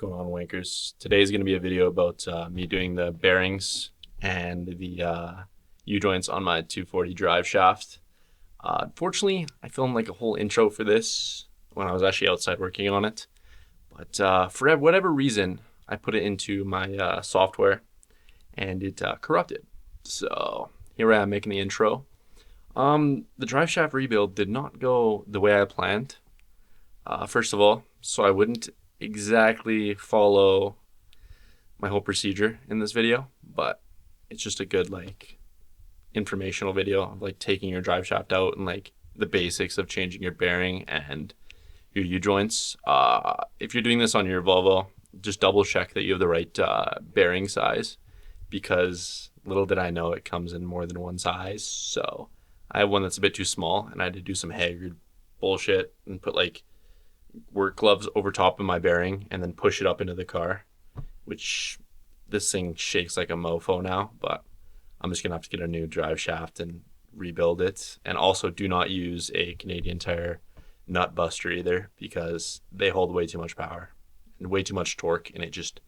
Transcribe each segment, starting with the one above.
going on, wankers? Today is going to be a video about me doing the bearings and the U-joints on my 240 drive shaft. Unfortunately, I filmed like a whole intro for this when I was actually outside working on it. But for whatever reason, I put it into my software and it corrupted. So here I am making the intro. The drive shaft rebuild did not go the way I planned. First of all, so I wouldn't exactly follow my whole procedure in this video, but it's just a good like informational video of like taking your drive shaft out and like the basics of changing your bearing and your U-joints. If you're doing this on your Volvo, just double check that you have the right bearing size, because little did I know it comes in more than one size. So I have one that's a bit too small, and I had to do some haggard bullshit and put like work gloves over top of my bearing and then push it up into the car, which this thing shakes like a mofo now. But I'm just gonna have to get a new drive shaft and rebuild it. And also do not use a Canadian Tire nut buster either, because they hold way too much power and way too much torque, and it just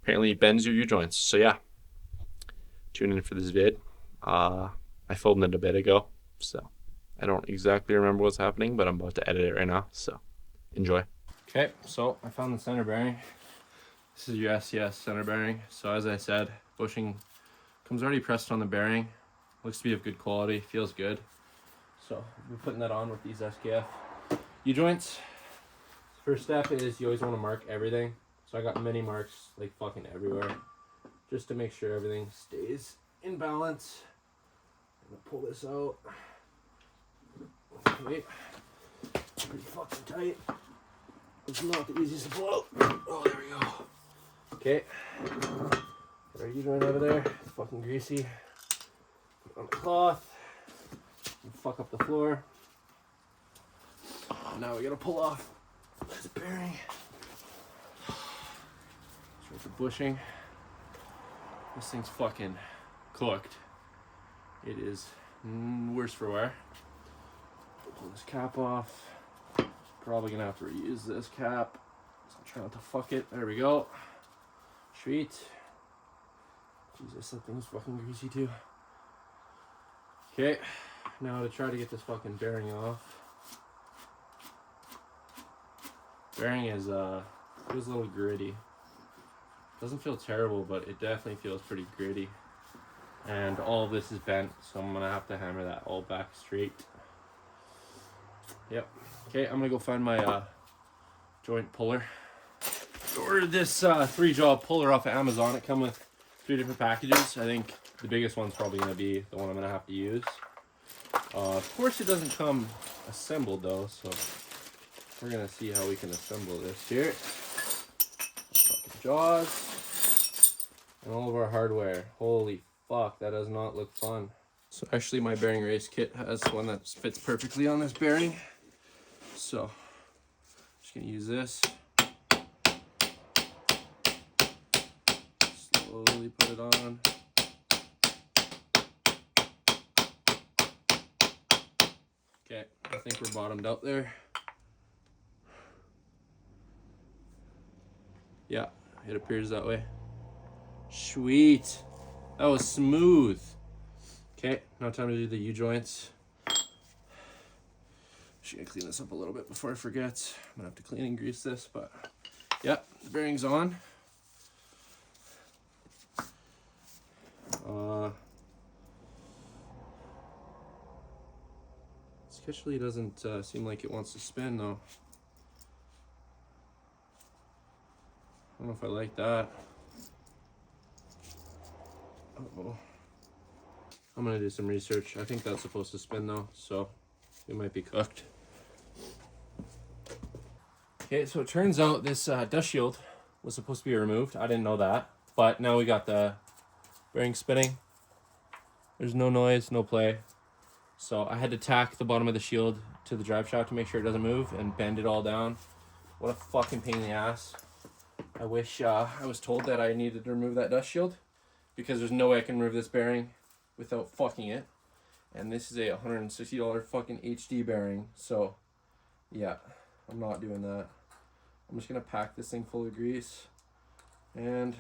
apparently bends your U-joints. So yeah, tune in for this vid. I filmed it a bit ago, so I don't exactly remember what's happening, but I'm about to edit it right now, so enjoy. Okay, so I found the center bearing. This is your SCS center bearing. So as I said, bushing comes already pressed on the bearing. Looks to be of good quality, feels good. So we're putting that on with these SKF U-joints. First step is you always want to mark everything. So I got mini marks like fucking everywhere, just to make sure everything stays in balance. I'm gonna pull this out. Okay. Pretty fucking tight. It's not the easiest to pull out. Oh, there we go. Okay. Got our U-joint over there. It's fucking greasy. Put it on the cloth. Fuck up the floor. Now we gotta pull off this bearing. Start the bushing. This thing's fucking cooked. It is worse for wear. Pull this cap off. Probably gonna have to reuse this cap, so I'll try not to fuck it. There we go. Sweet. Jesus, that thing's fucking greasy too. Okay, now to try to get this fucking bearing off. Bearing is feels a little gritty. Doesn't feel terrible, but it definitely feels pretty gritty. And all of this is bent, so I'm gonna have to hammer that all back straight. Yep. Okay, I'm gonna go find my joint puller. Ordered this 3-jaw puller off of Amazon. It comes with 3 different packages. I think the biggest one's probably gonna be the one I'm gonna have to use. Of course, it doesn't come assembled though, so we're gonna see how we can assemble this here. Fucking jaws and all of our hardware. Holy fuck, that does not look fun. So actually my bearing race kit has one that fits perfectly on this bearing. So I'm just gonna use this. Slowly put it on. Okay, I think we're bottomed out there. Yeah, it appears that way. Sweet. That was smooth. Okay, now time to do the U-joints. Just gonna clean this up a little bit before I forget. I'm gonna have to clean and grease this, but yeah, the bearing's on. Sketchily doesn't seem like it wants to spin though. I don't know if I like that. Uh-oh. I'm gonna do some research. I think that's supposed to spin though, so it might be cooked. Okay, so it turns out this dust shield was supposed to be removed. I didn't know that, but now we got the bearing spinning. There's no noise, no play. So I had to tack the bottom of the shield to the drive shaft to make sure it doesn't move and bend it all down. What a fucking pain in the ass. I wish I was told that I needed to remove that dust shield, because there's no way I can remove this bearing without fucking it. And this is a $160 fucking HD bearing, so yeah, I'm not doing that. I'm just gonna pack this thing full of grease, and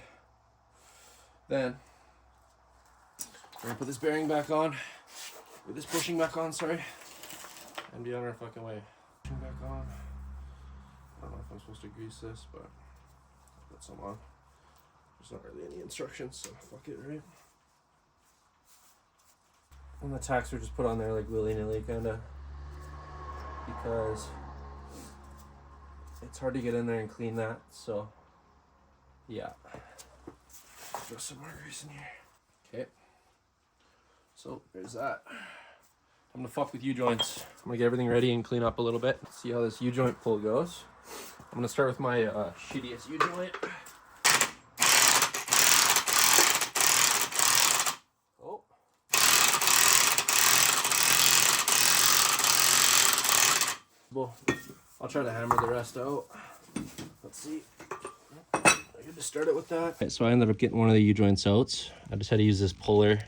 then we're gonna put this bearing back on, or this bushing back on, sorry, and be on our fucking way. Bushing back on. I don't know if I'm supposed to grease this, but I'll put some on. There's not really any instructions, so fuck it, right? And the tacks are just put on there like willy-nilly, kinda, because it's hard to get in there and clean that, so yeah. Throw some more grease in here. Okay. So there's that. I'm gonna fuck with U-joints. I'm gonna get everything ready and clean up a little bit. See how this U-joint pull goes. I'm gonna start with my shittiest U-joint. Oh. Well, I'll try to hammer the rest out. Let's see. I could just start it with that. Okay, so I ended up getting one of the U-joints out. I just had to use this puller.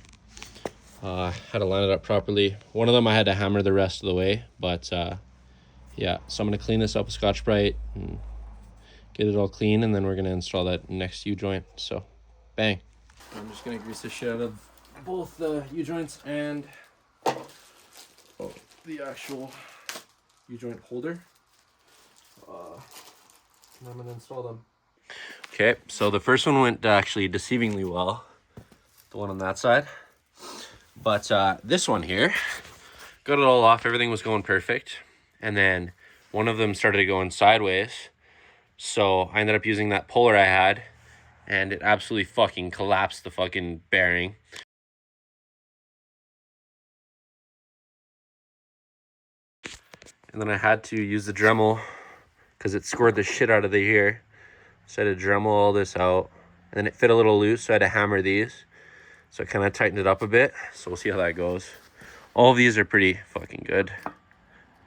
Had to line it up properly. One of them I had to hammer the rest of the way, but yeah, so I'm gonna clean this up with Scotch-Brite and get it all clean, and then we're gonna install that next U-joint. So bang. I'm just gonna grease the shit out of both the U-joints and the actual U-joint holder. And I'm gonna install them. Okay, so the first one went actually deceivingly well, the one on that side. But this one here, got it all off, everything was going perfect. And then one of them started going sideways. So I ended up using that puller I had, and it absolutely fucking collapsed the fucking bearing. And then I had to use the Dremel because it scored the shit out of the here. So I had to Dremel all this out. And then it fit a little loose, so I had to hammer these. So I kind of tightened it up a bit. So we'll see how that goes. All of these are pretty fucking good.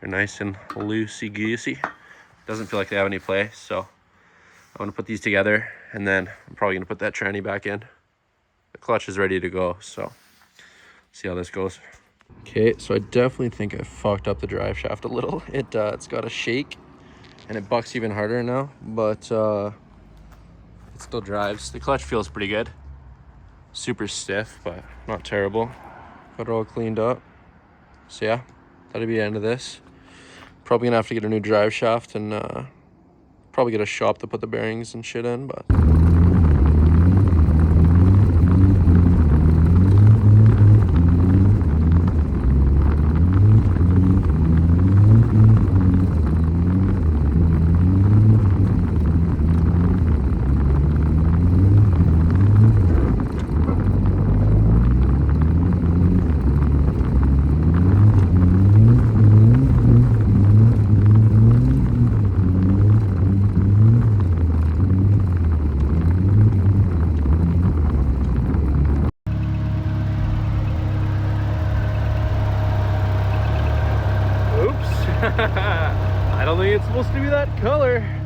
They're nice and loosey-goosey. Doesn't feel like they have any play. So I'm going to put these together. And then I'm probably going to put that tranny back in. The clutch is ready to go. So see how this goes. Okay, so I definitely think I fucked up the drive shaft a little. It's got a shake. And it bucks even harder now. But it still drives. The clutch feels pretty good. Super stiff, but not terrible. Got it all cleaned up. So yeah, that'll be the end of this. Probably gonna have to get a new drive shaft and probably get a shop to put the bearings and shit in, but I don't think it's supposed to be that color.